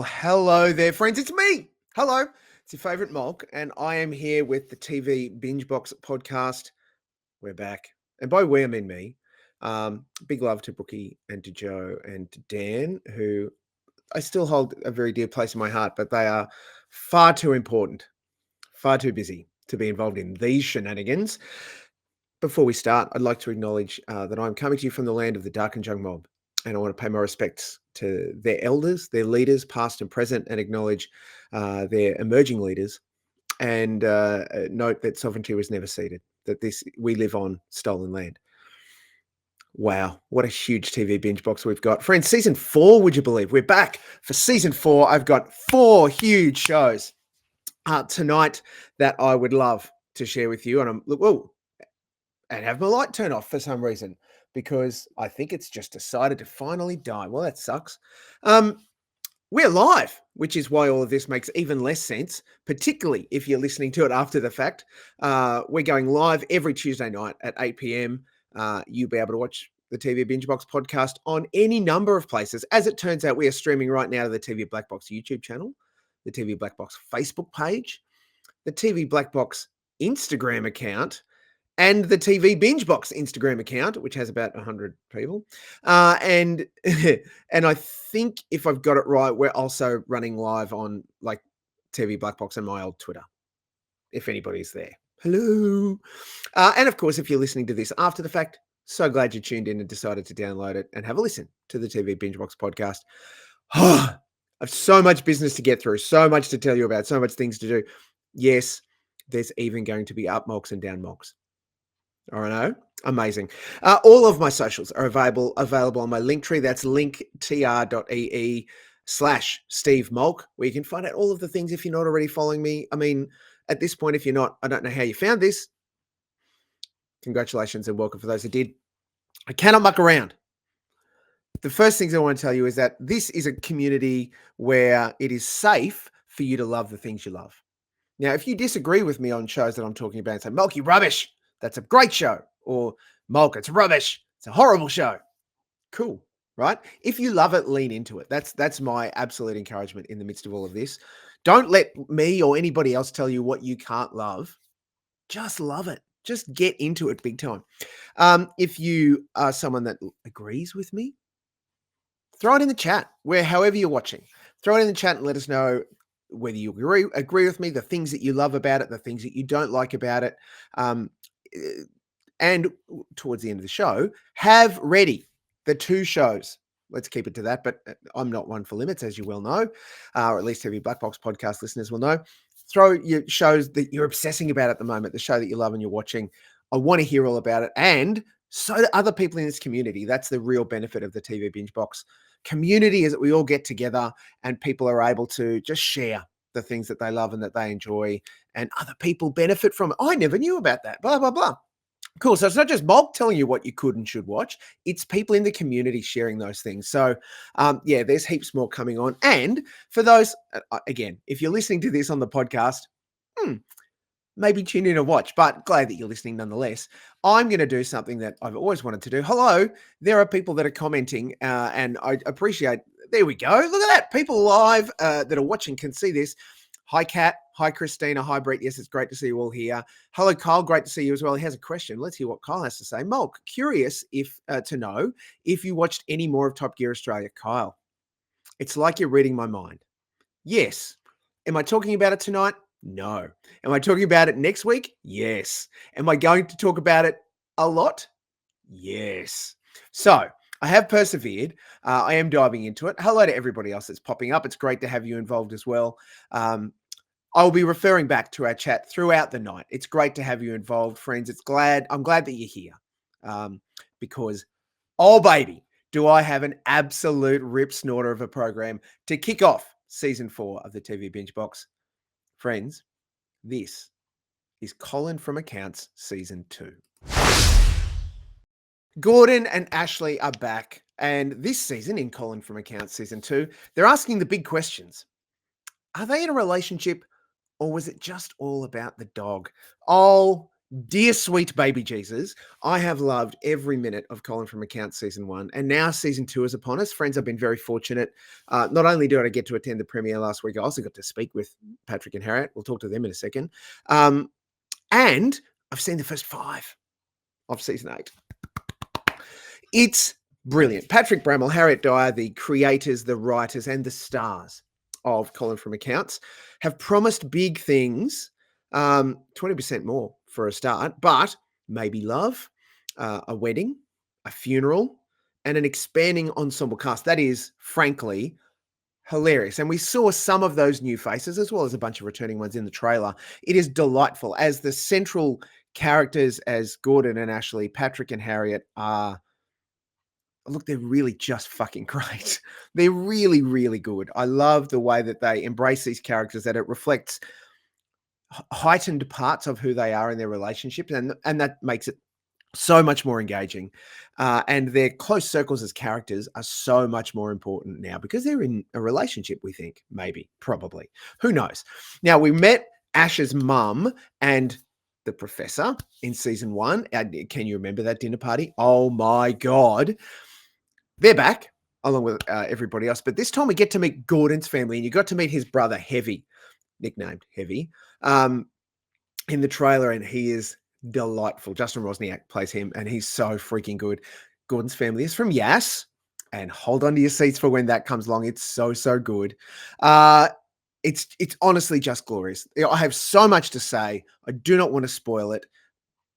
hello there, friends. It's me. Hello. It's your favourite Molk, and I am here with the TV Bingebox podcast. We're back. And by we, I mean me. Big love to Brookie and to Joe and to Dan, who I still hold a very dear place in my heart, but they are far too important, far too busy to be involved in these shenanigans. Before we start, I'd like to acknowledge that I'm coming to you from the land of the Dark and Jung mob. And I want to pay my respects to their elders, their leaders, past and present, and acknowledge their emerging leaders. And note that sovereignty was never ceded, that we live on stolen land. Wow, what a huge TV binge box we've got. Friends, season 4, would you believe? We're back for season 4. I've got 4 huge shows tonight that I would love to share with you. And and have my light turn off for some reason, because I think it's just decided to finally die. Well, that sucks. We're live, which is why all of this makes even less sense, particularly if you're listening to it after the fact. We're going live every Tuesday night at 8 p.m. You'll be able to watch the TV Bingebox podcast on any number of places. As it turns out, we are streaming right now to the TV Black Box YouTube channel, the TV Black Box Facebook page, the TV Black Box Instagram account, and the TV Bingebox Instagram account, which has about 100 people. And I think if I've got it right, we're also running live on like TV Black Box and my old Twitter, if anybody's there. Hello. And of course, if you're listening to this after the fact, so glad you tuned in and decided to download it and have a listen to the TV Bingebox podcast. I've so much business to get through, so much to tell you about, so much things to do. Yes, there's even going to be UPMOLKs and DOWNMOLKs. All right, amazing. All of my socials are available on my link tree. That's linktr.ee/Steve Molk, where you can find out all of the things if you're not already following me. I mean, at this point, if you're not, I don't know how you found this. Congratulations and welcome for those who did. I cannot muck around. The first things I want to tell you is that this is a community where it is safe for you to love the things you love. Now, if you disagree with me on shows that I'm talking about and say, Molk, you rubbish, that's a great show. Or Molk, it's rubbish, it's a horrible show. Cool, right? If you love it, lean into it. That's my absolute encouragement in the midst of all of this. Don't let me or anybody else tell you what you can't love. Just love it. Just get into it big time. If you are someone that agrees with me, throw it in the chat, however you're watching. Throw it in the chat and let us know whether you agree with me, the things that you love about it, the things that you don't like about it. And towards the end of the show, have ready the 2 shows. Let's keep it to that, but I'm not one for limits, as you well know, or at least TV Black Box podcast listeners will know. Throw your shows that you're obsessing about at the moment, the show that you love and you're watching. I want to hear all about it. And so do other people in this community. That's the real benefit of the TV Binge Box community, is that we all get together and people are able to just share the things that they love and that they enjoy, and other people benefit from it. I never knew about that, blah, blah, blah. Cool. So it's not just Molk telling you what you could and should watch. It's people in the community sharing those things. So there's heaps more coming on. And for those, again, if you're listening to this on the podcast, maybe tune in and watch, but glad that you're listening nonetheless. I'm going to do something that I've always wanted to do. Hello, there are people that are commenting, and I appreciate. There we go. Look at that. People live that are watching can see this. Hi, Kat. Hi, Christina. Hi, Brett. Yes, it's great to see you all here. Hello, Kyle. Great to see you as well. He has a question. Let's hear what Kyle has to say. Molk, curious to know if you watched any more of Top Gear Australia. Kyle, it's like you're reading my mind. Yes. Am I talking about it tonight? No. Am I talking about it next week? Yes. Am I going to talk about it a lot? Yes. So I have persevered. I am diving into it. Hello to everybody else that's popping up. It's great to have you involved as well. I'll be referring back to our chat throughout the night. It's great to have you involved, friends. I'm glad that you're here because, oh baby, do I have an absolute rip snorter of a program to kick off season 4 of the TV Binge Box. Friends, this is Colin from Accounts season 2. Gordon and Ashley are back, and this season in Colin from Accounts season 2, they're asking the big questions. Are they in a relationship, or was it just all about the dog? Oh, Dear sweet baby Jesus, I have loved every minute of Colin from Accounts season 1, and now season 2 is upon us. Friends, I've been very fortunate. Not only did I get to attend the premiere last week, I also got to speak with Patrick and Harriet. We'll talk to them in a second. And I've seen the first 5 of season 8. It's brilliant. Patrick Brammall, Harriet Dyer, the creators, the writers, and the stars of Colin from Accounts have promised big things, 20% more for a start, but maybe love, a wedding, a funeral, and an expanding ensemble cast. That is, frankly, hilarious. And we saw some of those new faces as well as a bunch of returning ones in the trailer. It is delightful. As the central characters as Gordon and Ashley, Patrick and Harriet are, look, they're really just fucking great. They're really, really good. I love the way that they embrace these characters, that it reflects heightened parts of who they are in their relationships, and that makes it so much more engaging. And their close circles as characters are so much more important now because they're in a relationship, we think, maybe, probably. Who knows? Now, we met Ash's mum and the professor in season 1. Can you remember that dinner party? Oh my God. They're back along with everybody else. But this time we get to meet Gordon's family, and you got to meet his brother, Heavy, nicknamed Heavy, in the trailer, and he is delightful. Justin Rozniak plays him, and he's so freaking good. Gordon's family is from Yass, and hold on to your seats for when that comes along. It's so good. It's honestly just glorious. I have so much to say. I do not want to spoil it,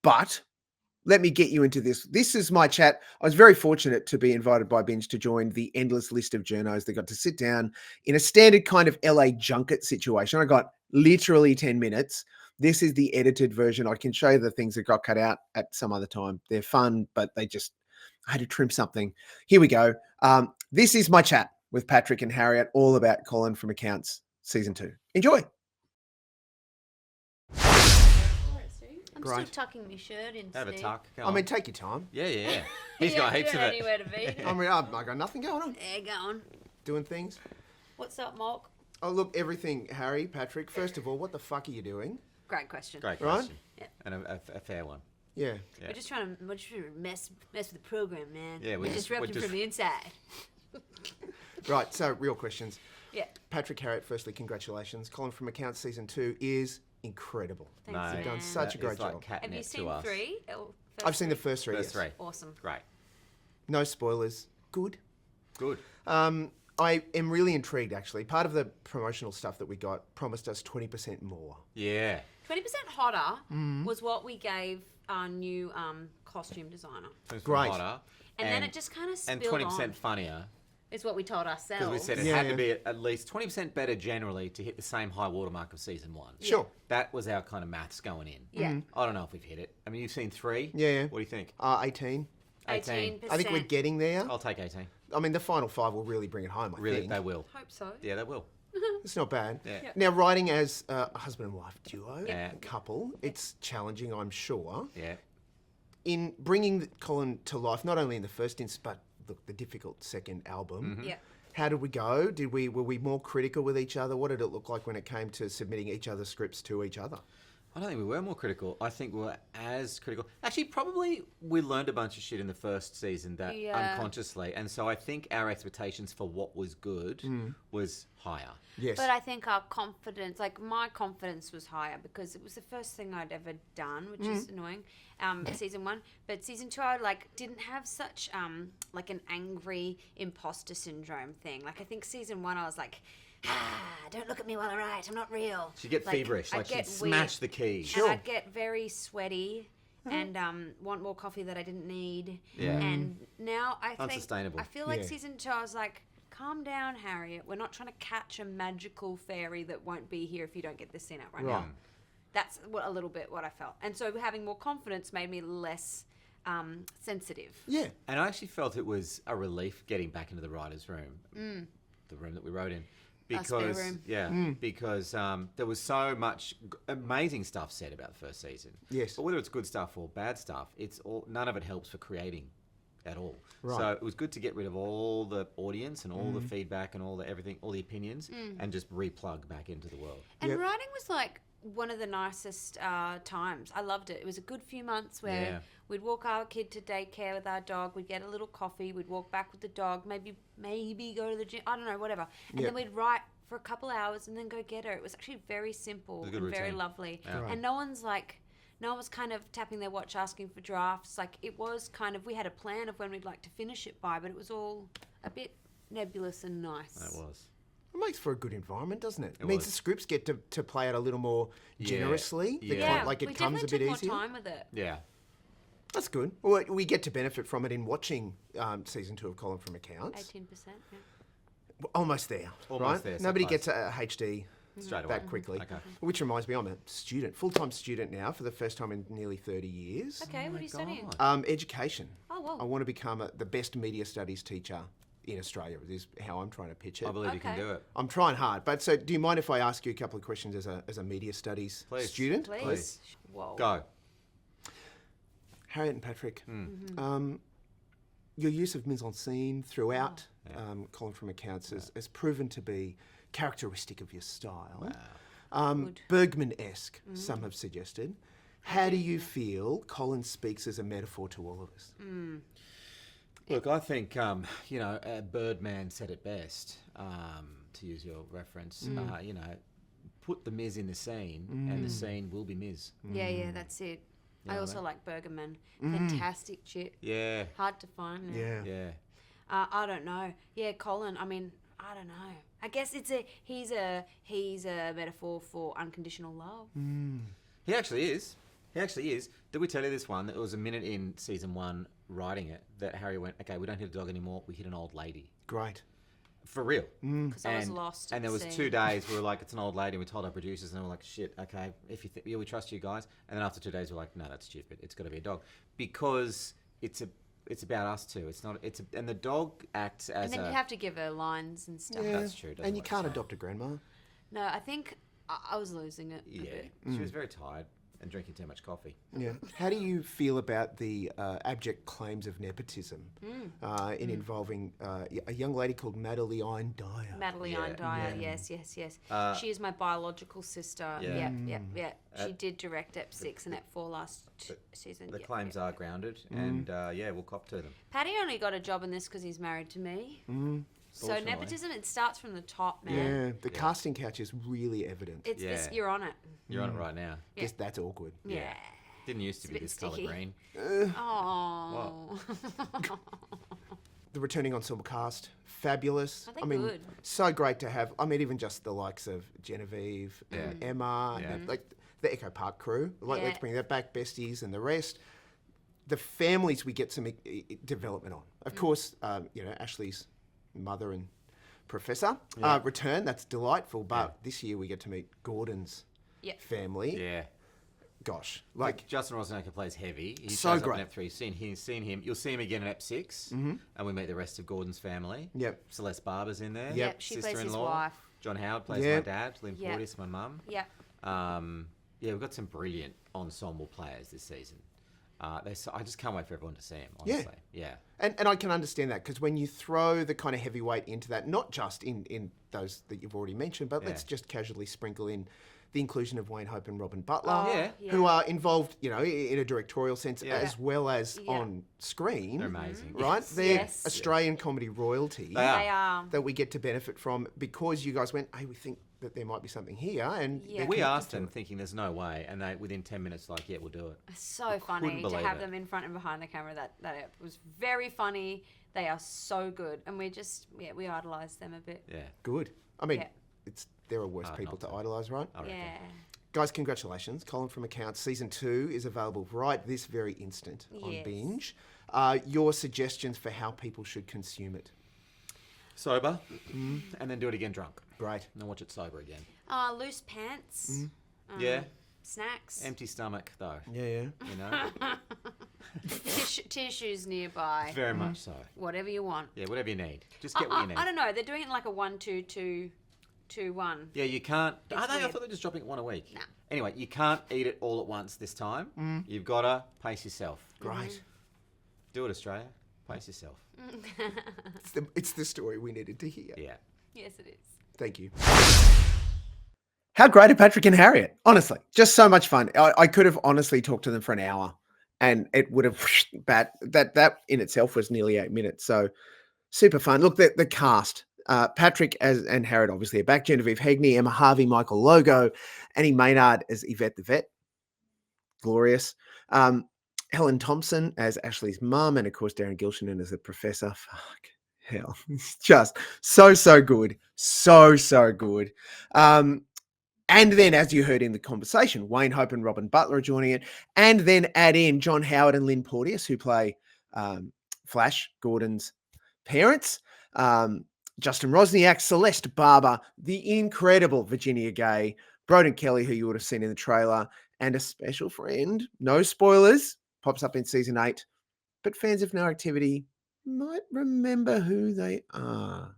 but let me get you into this. This is my chat. I was very fortunate to be invited by Binge to join the endless list of journos that got to sit down in a standard kind of LA junket situation. I got literally 10 minutes. This is the edited version. I can show you the things that got cut out at some other time. They're fun, but I had to trim something. Here we go. This is my chat with Patrick and Harriet, all about Colin from Accounts season 2. Enjoy. I'm still tucking my shirt in. Have a tuck. I mean, take your time. Yeah. He's got heaps of it. Anywhere to be. I mean, I got nothing going on. Yeah, go on. Doing things. What's up, Molk? Oh, look, everything, Harry, Patrick. First of all, what the fuck are you doing? Great question. Great Right? question. Yeah. And a fair one. Yeah. We're just trying to mess with the program, man. Yeah, we're disrupting from the inside. Right, so real questions. Yeah. Patrick, Harriet, firstly, congratulations. Colin from Accounts season 2 is incredible. Thanks, No, man. You've done such a great job. Have you seen 3? I've seen the first 3. First yes. 3. Awesome. Great. No spoilers. Good. Good. I am really intrigued, actually. Part of the promotional stuff that we got promised us 20% more. Yeah. 20% hotter was what we gave our new costume designer. Great. Hotter, And then it just kind of spilled and 20% on. funnier. Is what we told ourselves. Because we said it had to be at least 20% better generally to hit the same high watermark of season 1. Sure. That was our kind of maths going in. Yeah. I don't know if we've hit it. I mean, you've seen 3. Yeah. What do you think? 18. 18%. I think we're getting there. I'll take 18. I mean, the final 5 will really bring it home, I Really, think. they will. Hope so. Yeah, they will. It's not bad. Yeah. Yep. Now, writing as a husband and wife duo, Yeah. a couple, it's challenging, I'm sure. Yeah. In bringing Colin to life, not only in the first instance, but look, the difficult second album. Yeah. How did we go? Were we more critical with each other? What did it look like when it came to submitting each other's scripts to each other? I don't think we were more critical. I think we were as critical. Actually, probably we learned a bunch of shit in the first season that unconsciously. And so I think our expectations for what was good was higher. Yes. But I think our confidence, like my confidence was higher because it was the first thing I'd ever done, which is annoying, season 1. But season 2, I didn't have such like an angry imposter syndrome thing. Like I think season 1, I was like, don't look at me while I write. I'm not real. She'd get feverish. Like she'd smash the key. Sure. And I'd get very sweaty and want more coffee that I didn't need. Yeah. And now I think Unsustainable. I feel like Yeah. season 2, I was like, calm down, Harriet. We're not trying to catch a magical fairy that won't be here if you don't get this scene out right now. That's a little bit what I felt. And so having more confidence made me less sensitive. Yeah. And I actually felt it was a relief getting back into the writer's room, the room that we wrote in. spare room. Because there was so much amazing stuff said about the first season. Yes. But whether it's good stuff or bad stuff, none of it helps for creating at all. Right. So it was good to get rid of all the audience and all the feedback and all the everything, all the opinions, and just replug back into the world. And writing was like one of the nicest times. I loved it. It was a good few months where we'd walk our kid to daycare with our dog. We'd get a little coffee. We'd walk back with the dog. Maybe go to the gym. I don't know, whatever. And then we'd write for a couple hours and then go get her. It was actually very simple and very lovely. Yeah. And no one was kind of tapping their watch asking for drafts. Like, it was kind of, we had a plan of when we'd like to finish it by, but it was all a bit nebulous and nice. It was. It makes for a good environment, doesn't it? It means the scripts get to play out a little more generously. Like, it comes a bit easier. We took more time with it. Yeah. That's good. Well, we get to benefit from it in watching season 2 of Colin from Accounts. 18%, yeah. Almost there, right? There, Nobody gets a HD straight away. that quickly. Okay. Which reminds me, I'm a student, full-time student now for the first time in nearly 30 years. Okay, what are you studying? Education. Oh, wow. I want to become the best media studies teacher in Australia, is how I'm trying to pitch it. I believe you can do it. I'm trying hard. But so do you mind if I ask you a couple of questions as a media studies student? Please. Whoa. Go. Harriet and Patrick, your use of mise-en-scene throughout Colin from Accounts has proven to be characteristic of your style. Wow. Bergman-esque, some have suggested. How do you feel Colin speaks as a metaphor to all of us? Look, I think, Birdman said it best, to use your reference. Put the Miz in the scene and the scene will be Miz. Yeah, that's it. I also like Bergman. Fantastic chip. Yeah. Hard to find now. Yeah. I don't know. Yeah, Colin. I mean, I don't know. I guess he's a metaphor for unconditional love. He actually is. Did we tell you this one? That it was a minute in season 1 writing it that Harry went, okay, we don't hit a dog anymore. We hit an old lady. Great. For real. Because I was lost. And there was 2 days we were like, it's an old lady. And we told our producers, and they were like, shit, okay, if you we trust you guys. And then after 2 days, we're like, no, that's stupid. It's got to be a dog because it's about us too. And the dog acts as. And then you have to give her lines and stuff. Yeah. That's true. And you can't adopt a grandma. No, I think I was losing it. Yeah, a bit. she was very tired and drinking too much coffee. Yeah. How do you feel about the abject claims of nepotism in involving a young lady called Madeline Dyer? Madeline Dyer, yes. She is my biological sister. Yeah. Yeah. She did direct Ep 6 and Ep 4 last season. The claims are grounded, and we'll cop to them. Paddy only got a job in this because he's married to me. So nepotism, it starts from the top, man. Yeah, the casting couch is really evident. It's this, you're on it. You're on it right now. Guess that's awkward. Yeah. Didn't used to be this colour green. Oh. The returning ensemble cast, fabulous. I mean, good. So great to have. I mean, even just the likes of Genevieve and Emma, and like the Echo Park crew. Let's bring that back, besties and the rest. The families we get some development on. Of course, Ashley's mother and professor return. That's delightful. But this year we get to meet Gordon's family. Yeah. Gosh, like Justin Rozniak plays Heavy. He so shows great. Up in Ep 3. You've seen him. You'll see him again in Ep 6, and we meet the rest of Gordon's family. Yep. Celeste Barber's in there. Yep. She plays his wife. John Howard plays my dad. Lynn Yep. Portis, my mum. Yep. We've got some brilliant ensemble players this season. I just can't wait for everyone to see him, honestly. Yeah. And I can understand that, because when you throw the kind of heavyweight into that, not just in those that you've already mentioned, but let's just casually sprinkle in the inclusion of Wayne Hope and Robin Butler, who are involved, in a directorial sense as well as on screen. They're amazing. Right? They're Australian comedy royalty They are. that we get to benefit from because you guys went, hey, we think that there might be something here. And we asked them thinking there's no way, and they within 10 minutes like, yeah, we'll do it. It's so funny to have them in front and behind the camera. That was very funny. They are so good, and we just we idolise them a bit. Yeah. Good. I mean, there are worse people to idolise, right? Yeah. Guys, congratulations. Colin from Accounts Season 2 is available right this very instant on Binge. Your suggestions for how people should consume it? Sober, and then do it again drunk. Great. And then watch it sober again. Loose pants. Snacks. Empty stomach, though. Yeah. You know? Tissues nearby. Very much so. Whatever you want. Yeah, whatever you need. Just get what you need. I don't know. They're doing it like a 1, 2, 2, 2, 1. Yeah, you can't. Are they? I weird. thought they're just dropping it one a week. No. Anyway, you can't eat it all at once this time. You've got to pace yourself. Great. Do it, Australia. Pace yourself. It's the story we needed to hear. Yeah. Yes, it is. Thank you. How great are Patrick and Harriet? Honestly, just so much fun. I could have honestly talked to them for an hour and it would have, that in itself was nearly 8 minutes. So super fun. Look, the cast, Patrick and Harriet obviously are back. Genevieve Hegney, Emma Harvie, Michael Logo, Annie Maynard as Yvette the Vet. Glorious. Helen Thomson as Ashley's mum, and of course Darren Gilshenan as the professor. Fuck hell, it's just so good, so good. And then, as you heard in the conversation, Wayne Hope and Robin Butler are joining it, and then add in John Howard and Lynn Porteous, who play Flash Gordon's parents. Justin Rozniak, Celeste Barber, the incredible Virginia Gay, Broden Kelly, who you would have seen in the trailer, and a special friend, no spoilers, pops up in season 8, but fans of No Activity might remember who they are.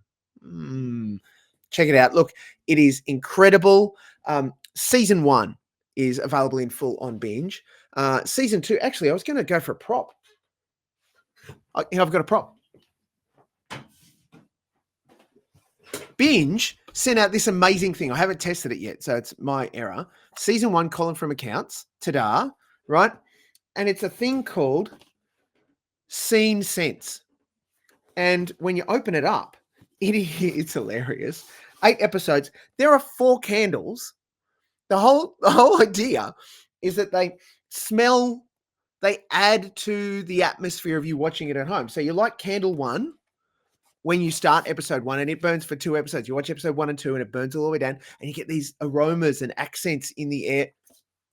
Check it out. Look, it is incredible. Season 1 is available in full on Binge. Season 2, actually, I was going to go for a prop. I've got a prop. Binge sent out this amazing thing. I haven't tested it yet, so it's my error. Season 1, Colin from Accounts, ta-da, right? And it's a thing called Scene Sense. And when you open it up, it's hilarious. 8 episodes. There are 4 candles. The whole idea is that they add to the atmosphere of you watching it at home. So you light candle 1 when you start episode 1, and it burns for 2 episodes. You watch episode 1 and 2, and it burns all the way down, and you get these aromas and accents in the air.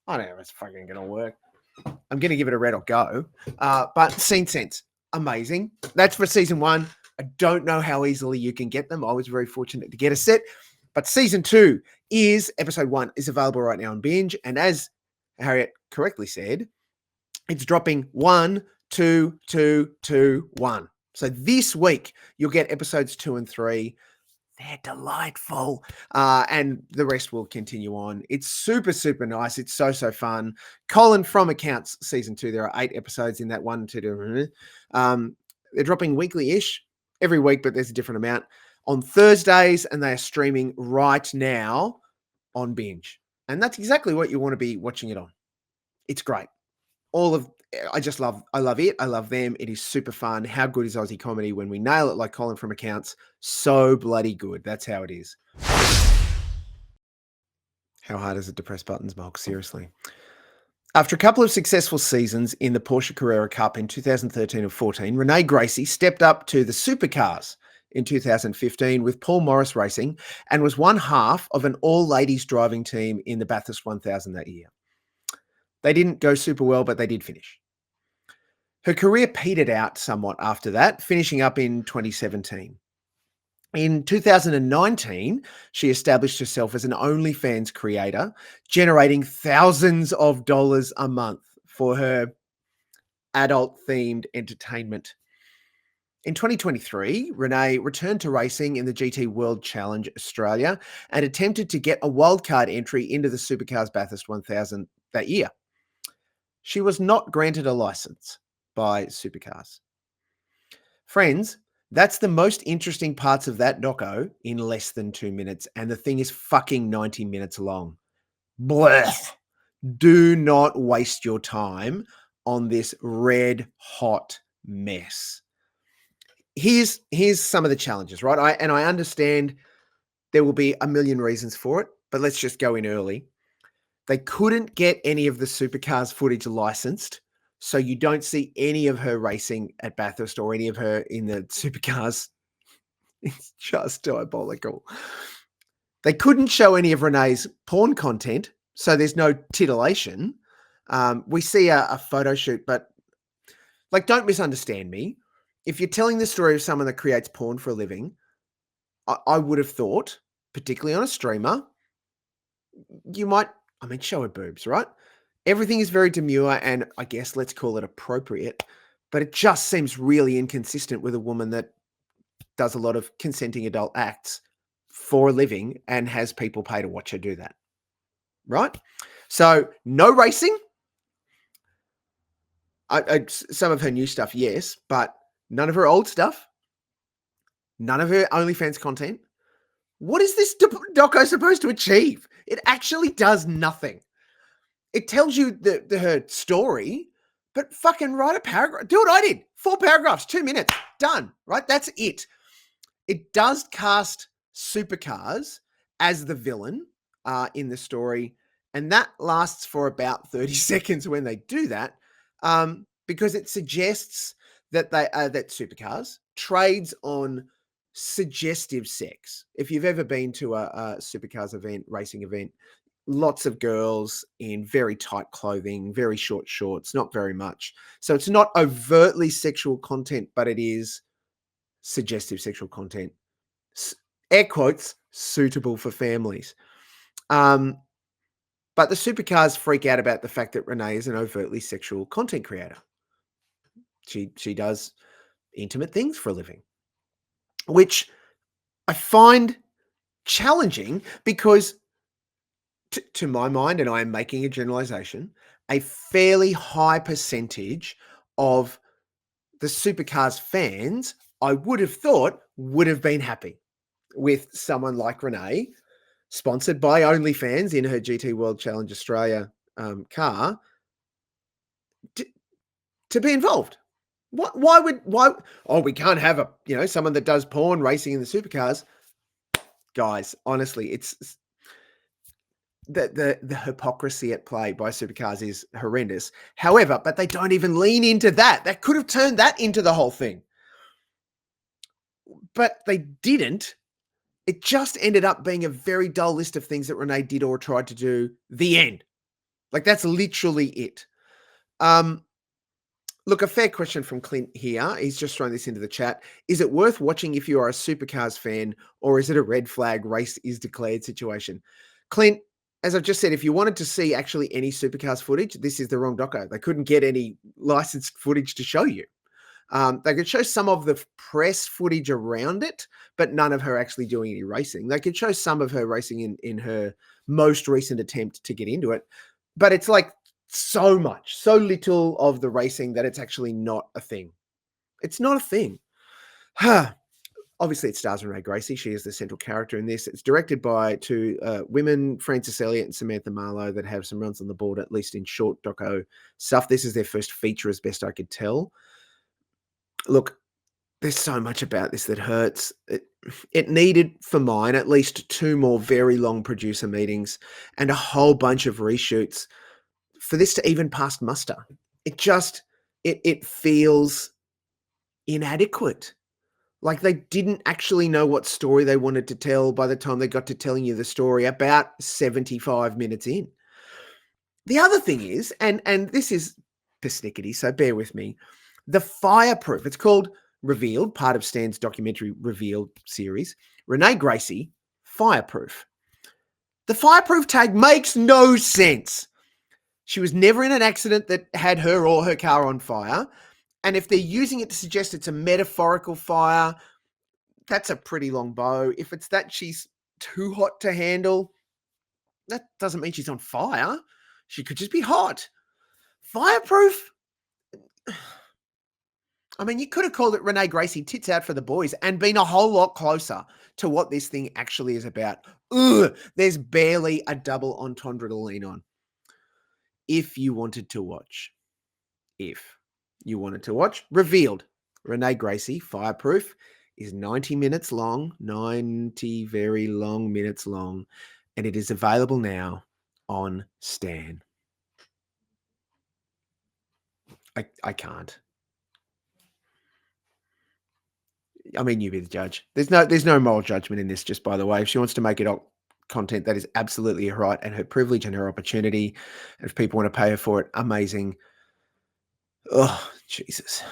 I don't know if it's fucking going to work. I'm going to give it a red or go. But Scene Sense, amazing. That's for season 1. I don't know how easily you can get them. I was very fortunate to get a set. But season 2 episode 1 is available right now on Binge. And as Harriet correctly said, it's dropping 1, 2, 2, 2, 1. So this week, you'll get episodes 2 and 3. They're delightful. And the rest will continue on. It's super, super nice. It's so fun. Colin from Accounts season 2. There are 8 episodes in that 1, 2, 2. They're dropping weekly-ish every week, but there's a different amount on Thursdays, and they are streaming right now on Binge. And that's exactly what you want to be watching it on. It's great. I love it. I love them. It is super fun. How good is Aussie comedy when we nail it like Colin from Accounts? So bloody good. That's how it is. How hard is it to press buttons, Mark? Seriously. After a couple of successful seasons in the Porsche Carrera Cup in 2013 and 14, Renee Gracie stepped up to the Supercars in 2015 with Paul Morris Racing and was one half of an all-ladies driving team in the Bathurst 1000 that year. They didn't go super well, but they did finish. Her career petered out somewhat after that, finishing up in 2017. In 2019, she established herself as an OnlyFans creator, generating thousands of dollars a month for her adult-themed entertainment. In 2023, Renee returned to racing in the GT World Challenge Australia and attempted to get a wildcard entry into the Supercars Bathurst 1000 that year. She was not granted a license by Supercars. Friends, that's the most interesting parts of that doco in less than 2 minutes, and the thing is fucking 90 minutes long. Blech. Do not waste your time on this red hot mess. Here's some of the challenges, right? I understand there will be a million reasons for it, but let's just go in early. They couldn't get any of the Supercars footage licensed, so you don't see any of her racing at Bathurst or any of her in the Supercars. It's just diabolical. They couldn't show any of Renee's porn content, so there's no titillation. We see a photo shoot, but don't misunderstand me. If you're telling the story of someone that creates porn for a living, I would have thought, particularly on a streamer, you might, show her boobs, right? Everything is very demure and I guess let's call it appropriate, but it just seems really inconsistent with a woman that does a lot of consenting adult acts for a living and has people pay to watch her do that, right? So no racing. Some of her new stuff, yes, but none of her old stuff, none of her OnlyFans content, What is this doco supposed to achieve? It actually does nothing. It tells you her story, but fucking write a paragraph. Do what I did. 4 paragraphs, 2 minutes, done, right? That's it. It does cast supercars as the villain in the story, and that lasts for about 30 seconds when they do that, because it suggests that that supercars trades on suggestive sex. If you've ever been to a supercars event, racing event, lots of girls in very tight clothing, very short shorts, not very much. So it's not overtly sexual content, but it is suggestive sexual content. Air quotes, suitable for families. But the supercars freak out about the fact that Renee is an overtly sexual content creator. She does intimate things for a living, which I find challenging because to my mind, and I am making a generalization, a fairly high percentage of the supercars fans, I would have thought, would have been happy with someone like Renee, sponsored by OnlyFans in her GT World Challenge Australia car, to be involved. Why? Oh, we can't have someone that does porn racing in the supercars. Guys, honestly, it's the hypocrisy at play by supercars is horrendous. However, but they don't even lean into that. That could have turned that into the whole thing. But they didn't. It just ended up being a very dull list of things that Renee did or tried to do. The end. Like, that's literally it. Look, a fair question from Clint here. He's just thrown this into the chat. Is it worth watching if you are a supercars fan, or is it a red flag race is declared situation? Clint, as I've just said, if you wanted to see actually any supercars footage, this is the wrong doco. They couldn't get any licensed footage to show you. They could show some of the press footage around it, but none of her actually doing any racing. They could show some of her racing in her most recent attempt to get into it, but it's like so little of the racing that it's actually not a thing. It's not a thing. Obviously, it stars Renee Gracie. She is the central character in this. It's directed by two women, Frances Elliott and Samantha Marlowe, that have some runs on the board, at least in short doco stuff. This is their first feature, as best I could tell. Look, there's so much about this that hurts. It needed, for mine, at least 2 more very long producer meetings and a whole bunch of reshoots for this to even pass muster. It feels inadequate. Like they didn't actually know what story they wanted to tell by the time they got to telling you the story about 75 minutes in. The other thing is, and this is persnickety, so bear with me, the Fireproof, it's called Revealed, part of Stan's documentary Revealed series, Renee Gracie, Fireproof. The Fireproof tag makes no sense. She was never in an accident that had her or her car on fire. And if they're using it to suggest it's a metaphorical fire, that's a pretty long bow. If it's that she's too hot to handle, that doesn't mean she's on fire. She could just be hot. Fireproof? I mean, you could have called it Renee Gracie Tits Out for the Boys and been a whole lot closer to what this thing actually is about. There's barely a double entendre to lean on. If you wanted to watch, Revealed, Renee Gracie, Fireproof, is 90 minutes long, 90 very long minutes long, and it is available now on Stan. I can't. I mean, you be the judge. There's no moral judgment in this, just by the way. If she wants to make it content, that is absolutely her right and her privilege and her opportunity. And if people want to pay her for it, amazing. Oh, Jesus.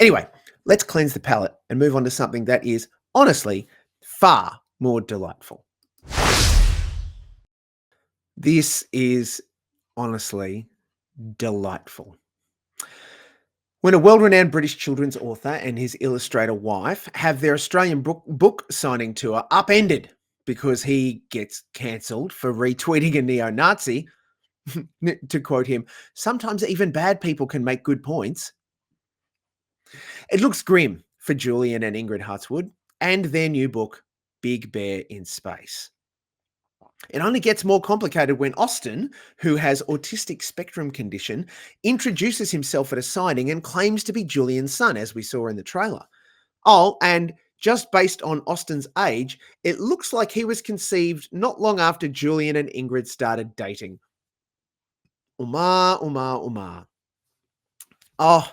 Anyway, let's cleanse the palate and move on to something that is honestly far more delightful. This is honestly delightful. When a world-renowned British children's author and his illustrator wife have their Australian book signing tour upended because he gets cancelled for retweeting a neo-Nazi, to quote him, sometimes even bad people can make good points. It looks grim for Julian and Ingrid Hartswood and their new book, big bear in space. It only gets more complicated when Austin, who has autistic spectrum condition, introduces himself at a signing and claims to be Julian's son, as we saw in the trailer. Oh, and just based on Austin's age, it looks like he was conceived not long after Julian and Ingrid started dating. Uma. Oh,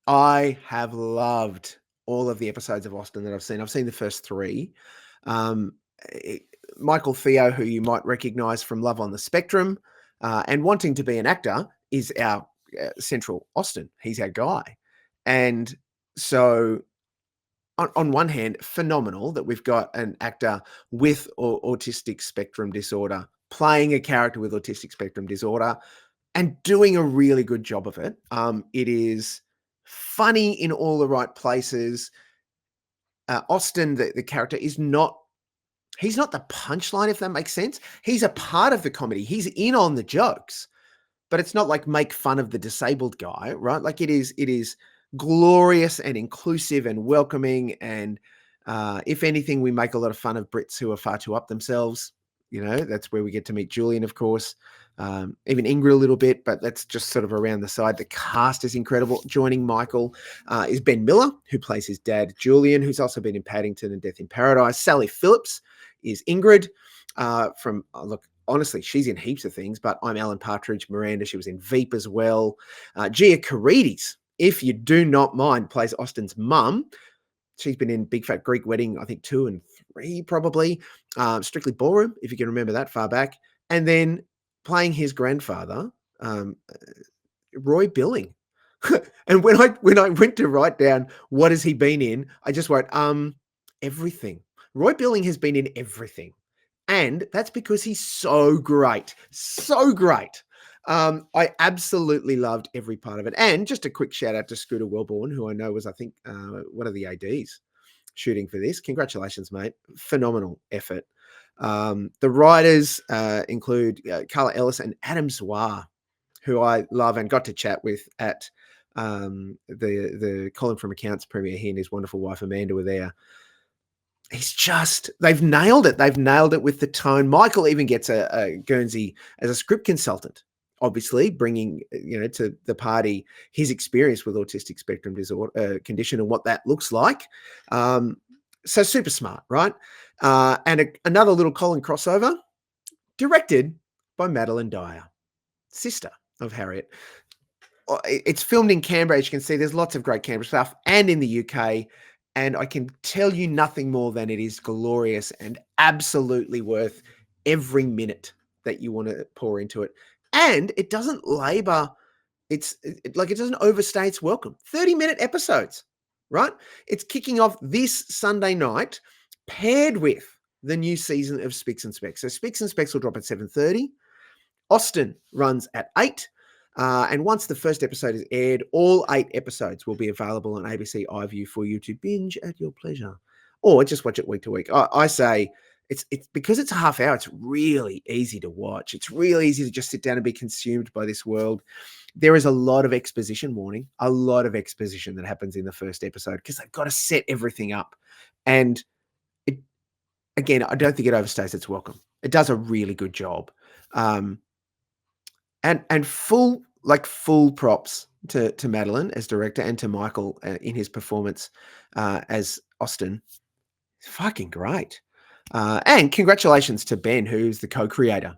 I have loved all of the episodes of Austin that I've seen. I've seen the first 3. Michael Theo, who you might recognize from Love on the Spectrum, and wanting to be an actor, is our central Austin. He's our guy. And so on one hand, phenomenal that we've got an actor with autistic spectrum disorder playing a character with autistic spectrum disorder and doing a really good job of it. It is funny in all the right places. Austin, the character, he's not the punchline, if that makes sense. He's a part of the comedy. He's in on the jokes, but it's not like make fun of the disabled guy, right? Like it is glorious and inclusive and welcoming. And if anything, we make a lot of fun of Brits who are far too up themselves. You know, that's where we get to meet Julian, of course, even Ingrid a little bit, but that's just sort of around the side. The cast is incredible. Joining Michael is Ben Miller, who plays his dad, Julian, who's also been in Paddington and Death in Paradise. Sally Phillips is Ingrid look, honestly, she's in heaps of things, but I'm Alan Partridge. Miranda, she was in Veep as well. Gia Carides, if you do not mind, plays Austin's mum. She's been in Big Fat Greek Wedding, I think 2 and 3 probably. Strictly Ballroom, if you can remember that far back. And then playing his grandfather, Roy Billing. And when I went to write down what has he been in, I just wrote, everything. Roy Billing has been in everything. And that's because he's so great. So great. I absolutely loved every part of it. And just a quick shout out to Scooter Wellborn, who I know was, I think, one of the ADs shooting for this. Congratulations, mate. Phenomenal effort. The writers include Carla Ellis and Adam Zwar, who I love and got to chat with at the Colin from Accounts premiere. He and his wonderful wife Amanda were there. They've nailed it. They've nailed it with the tone. Michael even gets a Guernsey as a script consultant, obviously bringing, to the party his experience with autistic spectrum disorder condition and what that looks like. So super smart, right? And another little Colin crossover, directed by Madeline Dyer, sister of Harriet. It's filmed in Canberra. As you can see, there's lots of great Canberra stuff, and in the UK. And I can tell you nothing more than it is glorious and absolutely worth every minute that you want to pour into it. And it doesn't labor. It doesn't overstay its welcome. 30-minute episodes, right? It's kicking off this Sunday night, paired with the new season of Spicks and Specks. So Spicks and Specks will drop at 7:30. Austin runs at 8. And once the first episode is aired, all 8 episodes will be available on ABC iView for you to binge at your pleasure, or just watch it week to week. I say it's because it's a half hour. It's really easy to watch. It's really easy to just sit down and be consumed by this world. There is a lot of exposition warning, a lot of exposition that happens in the first episode because they've got to set everything up. And again, I don't think it overstays its welcome. It does a really good job. And full props to Madeline as director and to Michael in his performance as Austin. It's fucking great. And congratulations to Ben, who's the co-creator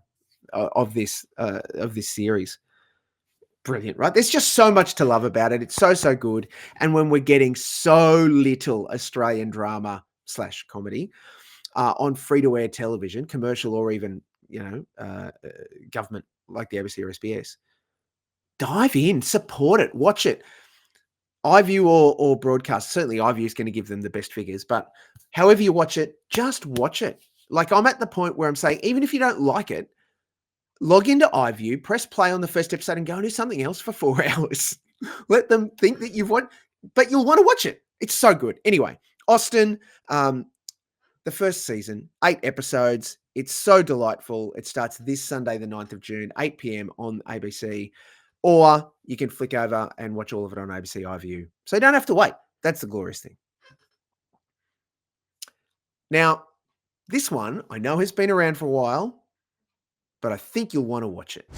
of this series. Brilliant, right? There's just so much to love about it. It's so good. And when we're getting so little Australian drama / comedy on free-to-air television, commercial or even government like the ABC or SBS, dive in, support it, watch it. iView or broadcast, certainly iView is going to give them the best figures, but however you watch it, just watch it. Like I'm at the point where I'm saying, even if you don't like it, log into iView, press play on the first episode and go and do something else for 4 hours. Let them think that you've watched, but you'll want to watch it. It's so good. Anyway, Austin, the first season, 8 episodes. It's so delightful. It starts this Sunday, the 9th of June, 8 p.m. on ABC, or you can flick over and watch all of it on ABC iView. So you don't have to wait. That's the glorious thing. Now, this one I know has been around for a while, but I think you'll want to watch it.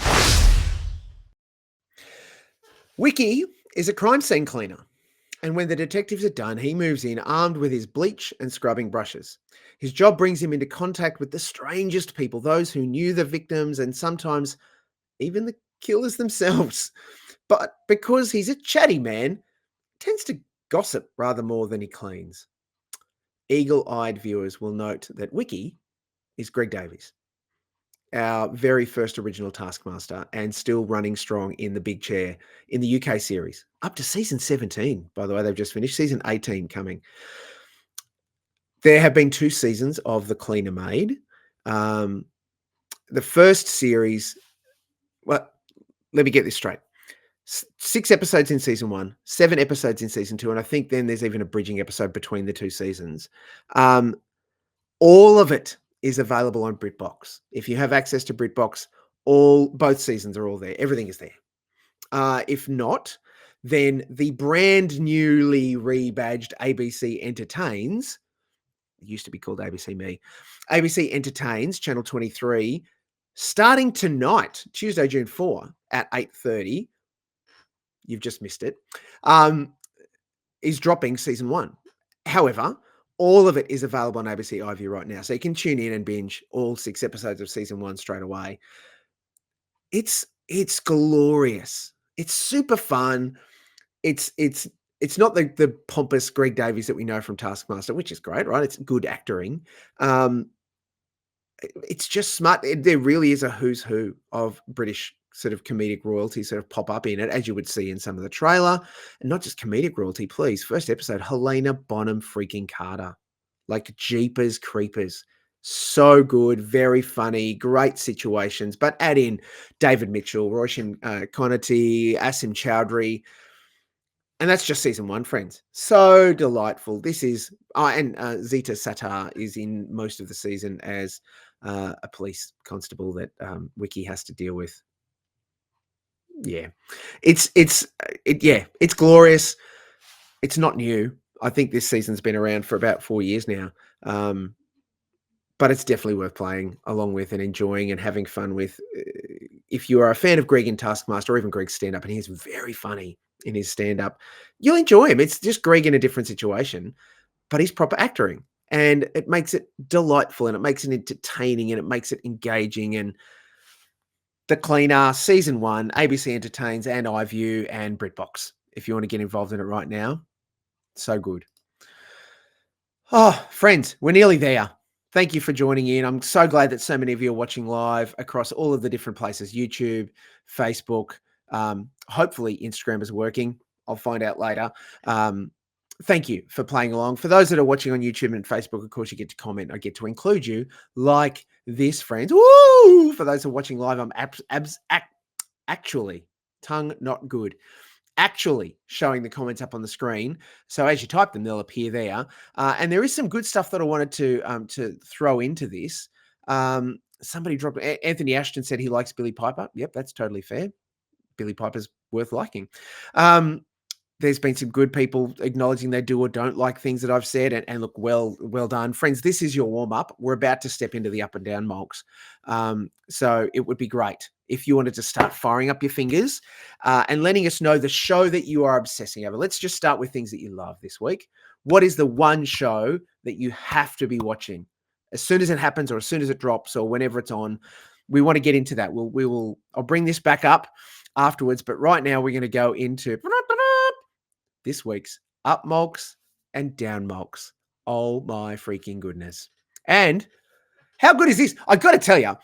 Wiki is a crime scene cleaner, and when the detectives are done, he moves in armed with his bleach and scrubbing brushes. His job brings him into contact with the strangest people, those who knew the victims and sometimes even the killers themselves. But because he's a chatty man, tends to gossip rather more than he cleans. Eagle-eyed viewers will note that Wiki is Greg Davies, our very first original Taskmaster, and still running strong in the big chair in the UK series. Up to season 17, by the way, they've just finished. Season 18 coming. There have been 2 seasons of The Cleaner made. The first series, well, let me get this straight. 6 episodes in season 1, 7 episodes in season 2, and I think then there's even a bridging episode between the 2 seasons. All of it is available on BritBox. If you have access to BritBox, both seasons are all there. Everything is there. If not, then the brand newly rebadged ABC Entertains, it used to be called ABC Me, ABC Entertains, Channel 23, starting tonight, Tuesday, June 4 at 8:30, you've just missed it, is dropping season 1. However, all of it is available on ABC iView right now. So you can tune in and binge all 6 episodes of season 1 straight away. It's glorious. It's super fun. It's not the pompous Greg Davies that we know from Taskmaster, which is great, right? It's good acting. It's just smart. There really is a who's who of British sort of comedic royalty sort of pop up in it, as you would see in some of the trailer. And not just comedic royalty, please. First episode, Helena Bonham freaking Carter. Like Jeepers Creepers. So good, very funny, great situations. But add in David Mitchell, Roshan Konati, Asim Chowdhury. And that's just season 1, friends. So delightful. This is, and Zita Sattar is in most of the season as a police constable that Wiki has to deal with. Yeah, it's glorious. It's not new. I think this season's been around for about 4 years now. But it's definitely worth playing along with and enjoying and having fun with. If you are a fan of Greg in Taskmaster or even Greg's stand-up, and he's very funny in his stand-up, you'll enjoy him. It's just Greg in a different situation, but he's proper acting. And it makes it delightful, and it makes it entertaining, and it makes it engaging. And The Cleaner, season 1, ABC Entertains and iView and BritBox, if you want to get involved in it right now. So good. Oh, friends, we're nearly there. Thank you for joining in. I'm so glad that so many of you are watching live across all of the different places, YouTube, Facebook. Hopefully Instagram is working. I'll find out later. Thank you for playing along. For those that are watching on YouTube and Facebook, of course, you get to comment. I get to include you like this, friends. Woo! For those who are watching live, I'm actually, tongue not good, actually showing the comments up on the screen. So as you type them, they'll appear there. And there is some good stuff that I wanted to throw into this. Somebody dropped, Anthony Ashton said he likes Billy Piper. Yep, that's totally fair. Billy Piper's worth liking. There's been some good people acknowledging they do or don't like things that I've said. And look, well done. Friends, this is your warm-up. We're about to step into the up and down mulks. So it would be great if you wanted to start firing up your fingers and letting us know the show that you are obsessing over. Let's just start with things that you love this week. What is the one show that you have to be watching as soon as it happens or as soon as it drops or whenever it's on? We want to get into that. I'll bring this back up afterwards, but right now we're going to go into this week's up mulks and down mulks. Oh my freaking goodness. And how good is this? I got to tell you,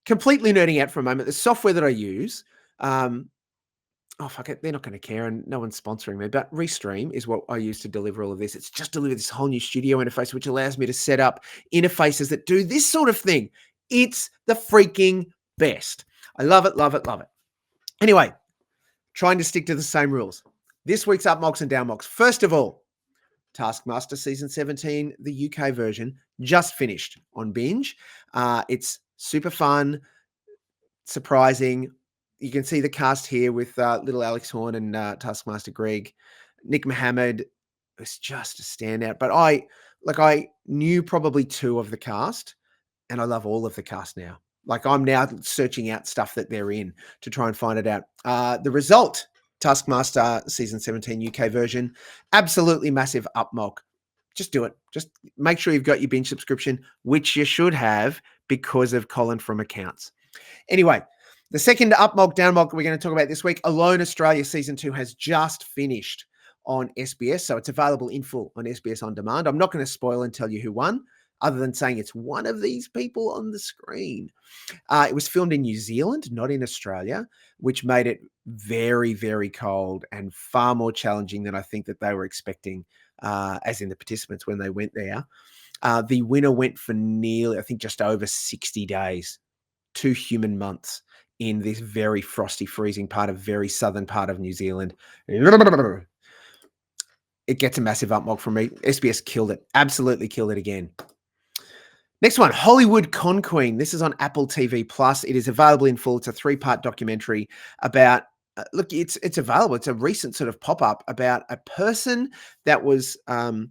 completely nerding out for a moment, the software that I use, fuck it, they're not going to care and no one's sponsoring me, but Restream is what I use to deliver all of this. It's just delivered this whole new studio interface, which allows me to set up interfaces that do this sort of thing. It's the freaking best. I love it, love it, love it. Anyway, trying to stick to the same rules. This week's up mulks and down mulks. First of all, Taskmaster season 17, the UK version, just finished on Binge. It's super fun, surprising. You can see the cast here with little Alex Horne and Taskmaster Greg. Nick Mohammed was just a standout. But I Like, I knew probably 2 of the cast, and I love all of the cast now. Like, I'm now searching out stuff that they're in to try and find it out. The result, Taskmaster season 17 UK version, absolutely massive UPMOLK. Just do it. Just make sure you've got your binge subscription, which you should have because of Colin from Accounts. Anyway, the second UPMOLK, DOWNMOLK we're going to talk about this week, Alone Australia season 2 has just finished on SBS, so it's available in full on SBS On Demand. I'm not going to spoil and tell you who won, other than saying it's one of these people on the screen. It was filmed in New Zealand, not in Australia, which made it very, very cold and far more challenging than I think that they were expecting, as in the participants when they went there. The winner went for nearly, I think, just over 60 days, 2 human months in this very frosty, freezing part of very southern part of New Zealand. It gets a massive UPMOLK from me. SBS killed it. Absolutely killed it again. Next one, Hollywood Con Queen. This is on Apple TV Plus. It is available in full. It's a 3-part documentary about, look, it's available. It's a recent sort of pop-up about a person that was, what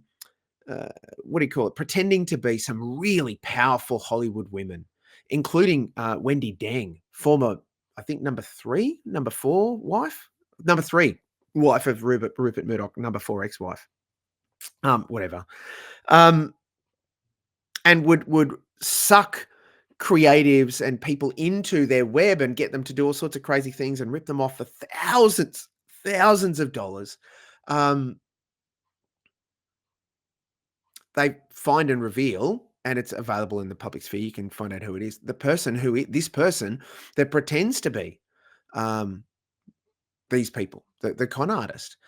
do you call it? Pretending to be some really powerful Hollywood women, including Wendy Deng, former, I think, number 4 wife? Number 3 wife of Rupert Murdoch, number 4 ex-wife. Whatever. And would suck creatives and people into their web and get them to do all sorts of crazy things and rip them off for thousands of dollars. They find and reveal, and it's available in the public sphere. You can find out who it is. This person that pretends to be these people, the con artist.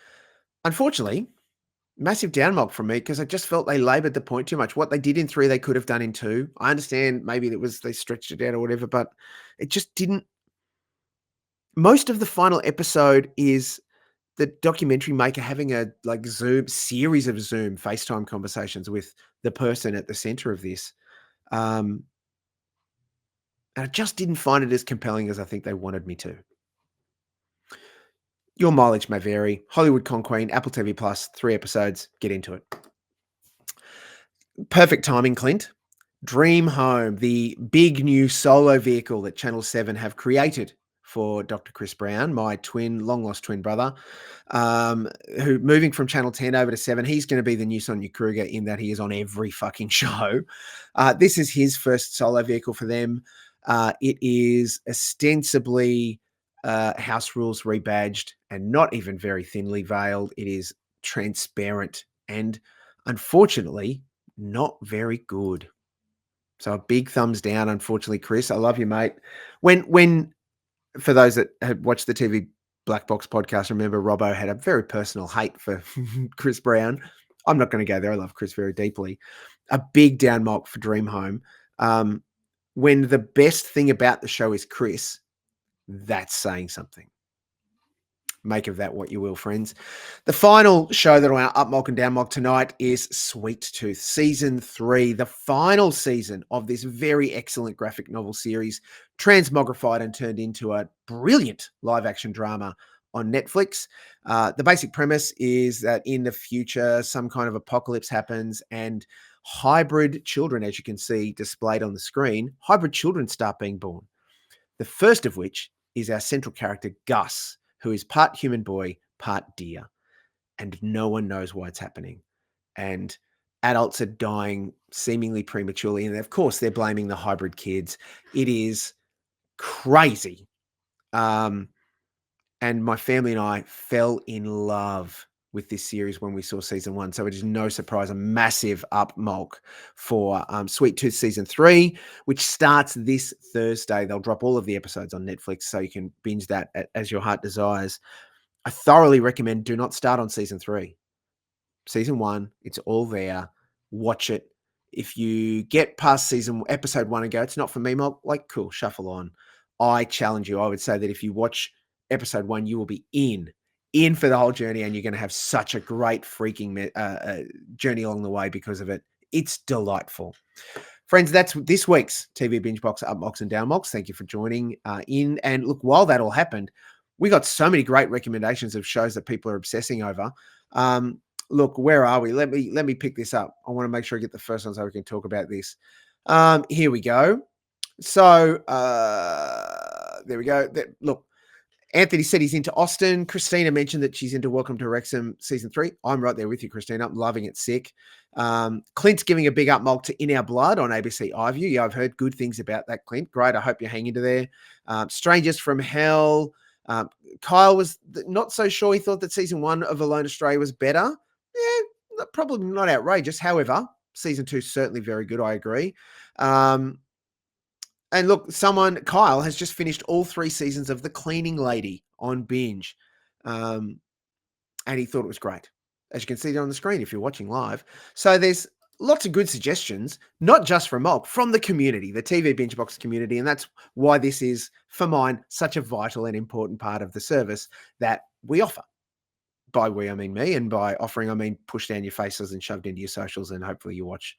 Unfortunately, massive downmolk from me because I just felt they labored the point too much. What they did in 3, they could have done in 2. I understand maybe they stretched it out or whatever, but it just didn't. Most of the final episode is the documentary maker having a series of Zoom FaceTime conversations with the person at the center of this. And I just didn't find it as compelling as I think they wanted me to. Your mileage may vary. Hollywood Con Queen, Apple TV Plus, 3 episodes. Get into it. Perfect timing, Clint. Dream Home, the big new solo vehicle that Channel 7 have created for Dr. Chris Brown, my long-lost twin brother, who moving from Channel 10 over to 7, he's going to be the new Sonia Kruger in that he is on every fucking show. This is his first solo vehicle for them. It is ostensibly House Rules rebadged and not even very thinly veiled. It is transparent and, unfortunately, not very good. So a big thumbs down, unfortunately, Chris. I love you, mate. When for those that had watched the TV Black Box podcast, remember Robbo had a very personal hate for Chris Brown. I'm not going to go there. I love Chris very deeply. A big downmolk for Dream Home. When the best thing about the show is Chris, that's saying something. Make of that what you will, friends. The final show that I'll UPMOLK and DOWNMOLK tonight is Sweet Tooth, Season 3, the final season of this very excellent graphic novel series, transmogrified and turned into a brilliant live-action drama on Netflix. The basic premise is that in the future, some kind of apocalypse happens and hybrid children, as you can see displayed on the screen, hybrid children start being born. The first of which is our central character, Gus, who is part human boy, part deer. And no one knows why it's happening. And adults are dying seemingly prematurely. And of course, they're blaming the hybrid kids. It is crazy. And my family and I fell in love with this series when we saw season 1. So it is no surprise, a massive UPMOLK for Sweet Tooth Season 3, which starts this Thursday. They'll drop all of the episodes on Netflix so you can binge that as your heart desires. I thoroughly recommend do not start on Season 3. Season 1, it's all there. Watch it. If you get past episode 1 and go, it's not for me, Molk, cool, shuffle on. I challenge you. I would say that if you watch episode 1, you will be in for the whole journey, and you're going to have such a great freaking journey along the way because of it. It's delightful. Friends, that's this week's TV Bingebox, UPMOLKs and DOWNMOLKs. Thank you for joining in. And look, while that all happened, we got so many great recommendations of shows that people are obsessing over. look, where are we? Let me pick this up. I want to make sure I get the first one so we can talk about this. Here we go. So there we go. Look, Anthony said he's into Austin. Christina mentioned that she's into Welcome to Wrexham season 3. I'm right there with you, Christina. I'm loving it. Sick. Clint's giving a big up, Mulk, to In Our Blood on ABC iView. Yeah, I've heard good things about that, Clint. Great. I hope you're hanging to there. Strangers from Hell. Kyle was not so sure. He thought that season 1 of Alone Australia was better. Yeah, probably not outrageous. However, season 2 is certainly very good. I agree. And look, Kyle has just finished all 3 seasons of The Cleaning Lady on Binge. And he thought it was great. As you can see on the screen if you're watching live. So there's lots of good suggestions, not just from Mulk, from the community, the TV Bingebox community. And that's why this is, for mine, such a vital and important part of the service that we offer. By we, I mean me. And by offering, I mean pushed down your faces and shoved into your socials. And hopefully you watch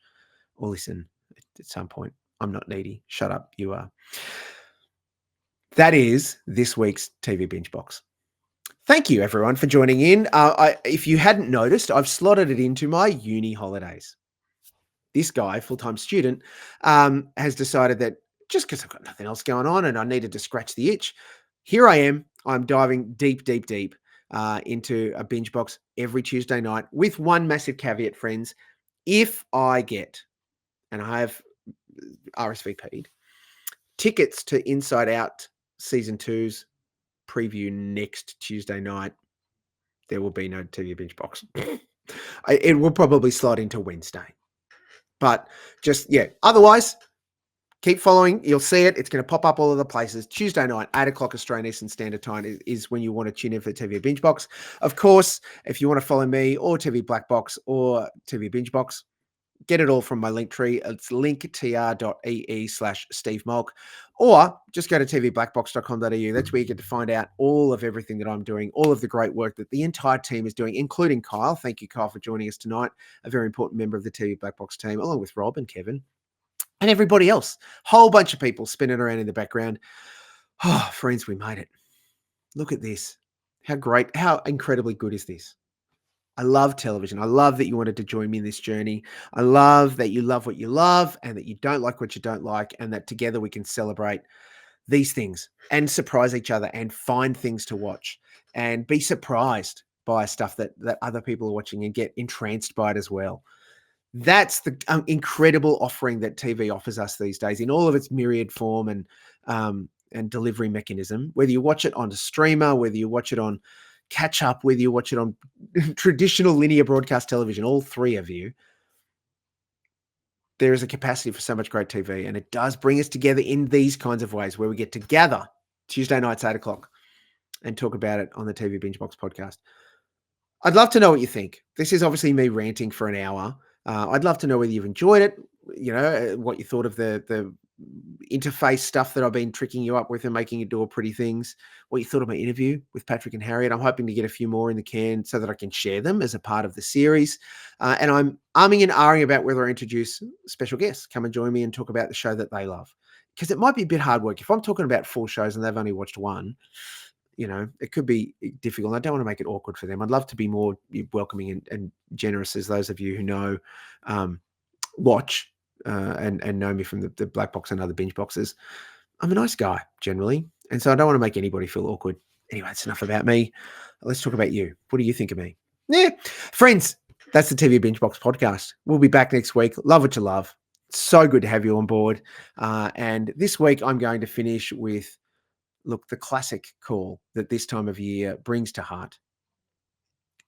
or listen at some point. I'm not needy. Shut up. You are. That is this week's TV Bingebox. Thank you, everyone, for joining in. If you hadn't noticed, I've slotted it into my uni holidays. This guy, full-time student, has decided that just because I've got nothing else going on and I needed to scratch the itch, here I am. I'm diving deep into a Bingebox every Tuesday night with one massive caveat, friends. If I get, and I have RSVP'd, tickets to Inside Out Season 2's preview next Tuesday night, there will be no TV Bingebox. It will probably slot into Wednesday. But otherwise, keep following. You'll see it. It's going to pop up all of the places. Tuesday night, 8 o'clock Australian Eastern Standard Time is when you want to tune in for TV Bingebox. Of course, if you want to follow me or TV Black Box or TV Bingebox, get it all from my link tree. It's linktr.ee/Steve Mulk, or just go to tvblackbox.com.au. That's where you get to find out all of everything that I'm doing, all of the great work that the entire team is doing, including Kyle. Thank you, Kyle, for joining us tonight. A very important member of the TV Black Box team, along with Rob and Kevin and everybody else. Whole bunch of people spinning around in the background. Oh, friends, we made it. Look at this. How great, how incredibly good is this? I love television. I love that you wanted to join me in this journey. I love that you love what you love and that you don't like what you don't like, and that together we can celebrate these things and surprise each other and find things to watch and be surprised by stuff that other people are watching and get entranced by it as well. That's the incredible offering that TV offers us these days in all of its myriad form and delivery mechanism, whether you watch it on a streamer, whether you watch it on catch up, whether you watch it on traditional linear broadcast television, all 3 of you, there is a capacity for so much great TV, and it does bring us together in these kinds of ways where we get to gather Tuesday nights, 8 o'clock, and talk about it on the TV Bingebox podcast. I'd love to know what you think. This is obviously me ranting for an hour. I'd love to know whether you've enjoyed it, what you thought of the interface stuff that I've been tricking you up with and making you do all pretty things, what you thought of my interview with Patrick and Harriet. I'm hoping to get a few more in the can so that I can share them as a part of the series. And I'm umming and ahhing about whether I introduce special guests, come and join me and talk about the show that they love. Because it might be a bit hard work. If I'm talking about 4 shows and they've only watched 1, it could be difficult. I don't want to make it awkward for them. I'd love to be more welcoming and generous, as those of you who know, watch and know me from the Black Box and other binge boxes. I'm a nice guy generally, and so I don't want to make anybody feel awkward. Anyway, that's enough about me. Let's talk about you. What do you think of me? Yeah, friends, that's the TV Bingebox podcast. We'll be back next week. Love what you love. So good to have you on board. And this week I'm going to finish with, the classic call that this time of year brings to heart.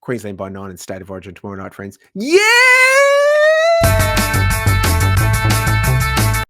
Queensland by 9 and State of Origin tomorrow night, friends. Yeah!